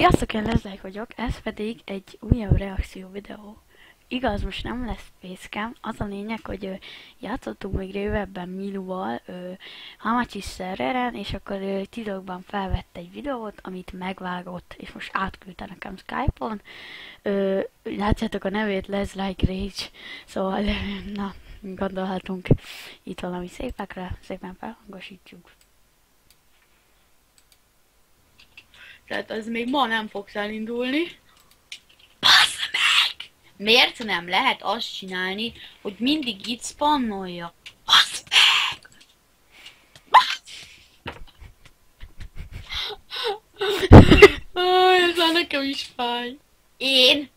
Sziasztok, én Lezek vagyok, ez pedig egy újabb reakció videó. Igaz, most nem lesz facecam, az a lényeg, hogy játszottunk még régebben Miluval Hamacsis szerveren, és akkor titokban felvett egy videót, amit megvágott, és most átküldte nekem Skype-on. Látjátok a nevét, Les Like Rage, szóval na, gondolhatunk itt valami szépekre, szépen felhangosítjuk. Tehát az még ma nem fogsz elindulni. Basz meg! Miért nem lehet azt csinálni, hogy mindig itt spannolja? Basz meg! Ez már nekem is fáj. Én?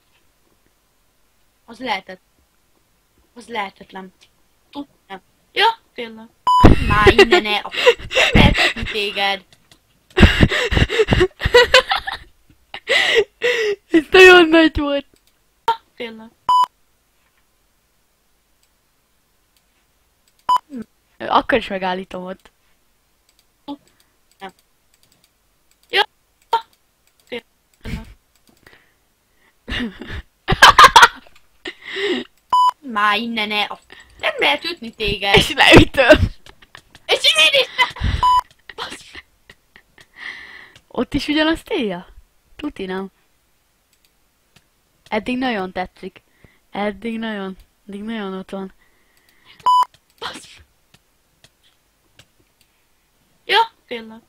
Az lehetetlen. Nem. Ja, tényleg. Már innen el. Lehetetlen téged. Ez nagyon nagy volt. Tényleg. Akkor is megállítom ott. Nem. Ja. Tényleg. Már innen el. Nem lehet ütni téged. És leütöm. És én is. Ott is ugyanazt írja? Tuti nem. Eddig nagyon tetszik. Eddig nagyon ott van. Ja, tényleg.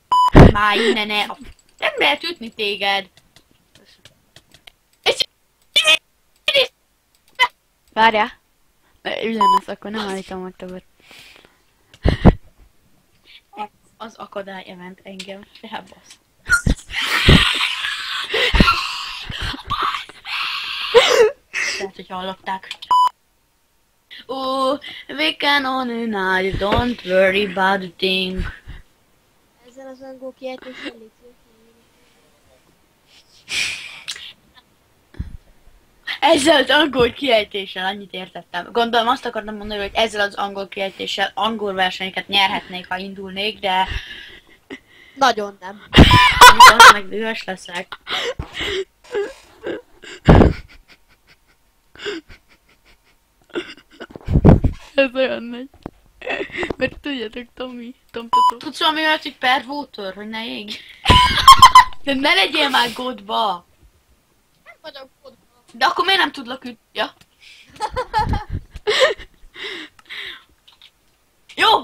Már innen el. Nem lehet ütni téged. És én is. Várjál. Ugyanaz, akkor nem állítom meg többet. Az akadály event engem. Elbasz. Tehát, hogy hallották. Oh, we can on a night, don't worry about a thing. Ezzel az angol kiejtéssel légy Ezzel az angol kiejtéssel annyit értettem. Gondolom azt akartam mondani, hogy ezzel az angol kiejtéssel angol versenyeket nyerhetnék, ha indulnék, de... Nagyon nem. Az meg dühös leszek. Ez olyan nagy. Mert tudjátok, Tommy. Tudsz valami olyat, hogy per water, hogy ne ég? De ne legyél már godba! Nem vagyok kodva. De akkor miért nem tudlak ütni? Ja. Jó!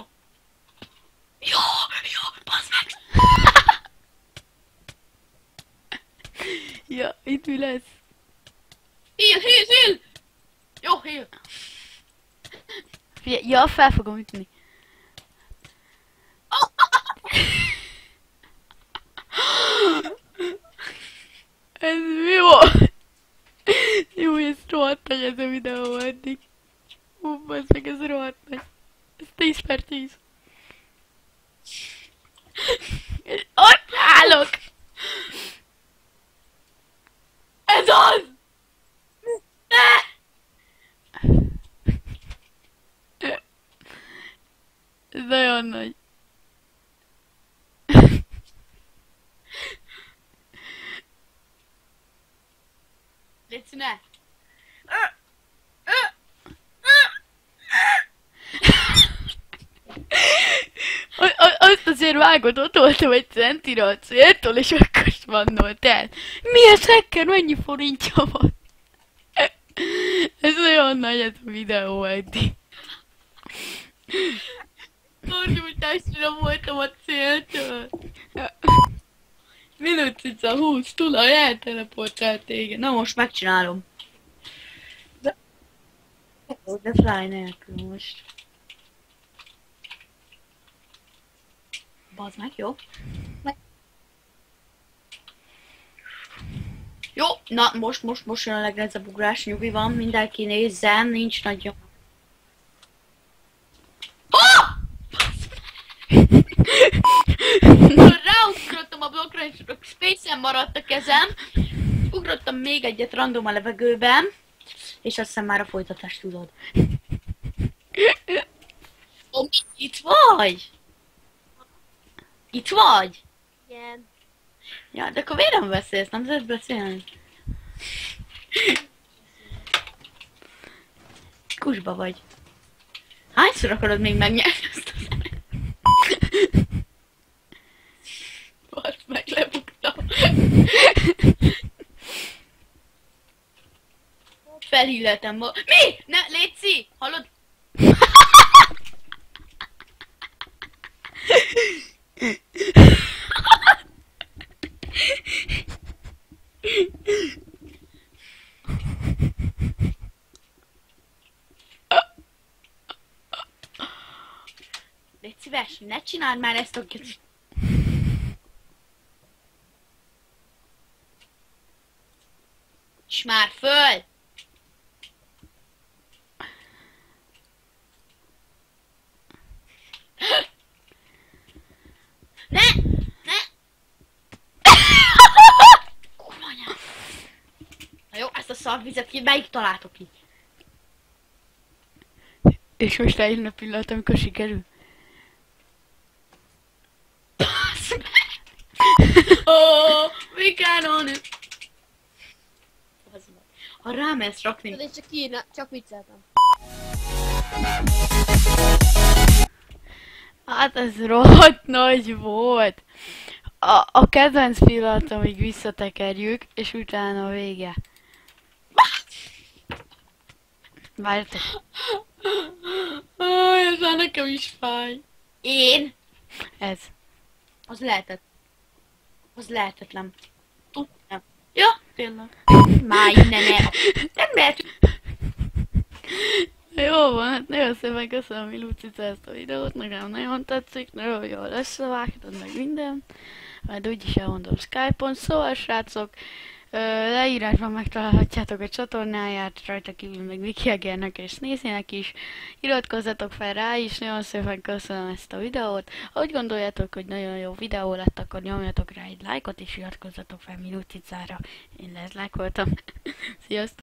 Jó, bassz meg! Ja, itt mi lesz? Heal! Jó, heal! Figyelj, ja, fel fogom ütni. Ez mi volt? Jó, ez rohadt nagy ez a videó eddig. Basszeg, ez rohadt nagy. Ez 10/10. Ott állok! Ez az! Ne! Ez nagyon nagy. Légy ne! Azt azért vágod, ott voltam egy centire a céltól, és akkor vannolt el. Miért hacker? Mennyi forintja van? Ez olyan nagy ez a videó eddig. Tornyújtásra voltam a céltől. Minucica 20 tulaj elteleportált téged. Na most megcsinálom. De fly nélkül most. Bazd meg, jó? Jó, na most jön a legnehezebb ugrás, nyugi van, mindenki nézzen, nincs nagyon. Ráugrottam a blokkra, és space-en maradt a kezem. Ugrottam még egyet random a levegőben, és azt hiszem már a folytatást tudod. Ó, itt vagy? Itt vagy? Igen. Ja, de akkor miért nem beszélsz? Nem tudsz beszélni? Kusba vagy. Hányszor akarod még megnyerni ezt a zenét? Basz meg, lebuktam. Felhilletem ma. Mi? Ne, Léci! Hallod? Légy szíves, ne csináld már ezt a... És már föl! Ne! Ne! Kurva anyám! Na jó, ezt a szarvizet ki, melyik találtok ki? És most eljön a pillanat, amikor sikerül. Oh, we can on it! Ha rámersz rakni... Tudod, én csak írna, csak vicceltem. Hát ez rohadt nagy volt. A kedvenc pillanat, amíg visszatekerjük, és utána a vége. Várjatok. Aj, ez már nekem is fáj. Én? Ez. Az lehetett. Az lehetetlen. Nem. Ja, tényleg. Már innen el. Nem lehet. Jó van, hát nagyon szépen köszönöm, Milucica, ezt a videót, nekem nagyon tetszik, nagyon jól összevágtad meg minden, majd úgyis elmondom Skype-on, szóval srácok, leírásban megtalálhatjátok a csatornáját, rajta kívül meg Viki Egernek és Snézinek is, iratkozzatok fel rá is, nagyon szépen köszönöm ezt a videót, ha úgy gondoljátok, hogy nagyon jó videó lett, akkor nyomjatok rá egy lájkot és iratkozzatok fel Milucicára, én lezlájkoltam, sziasztok!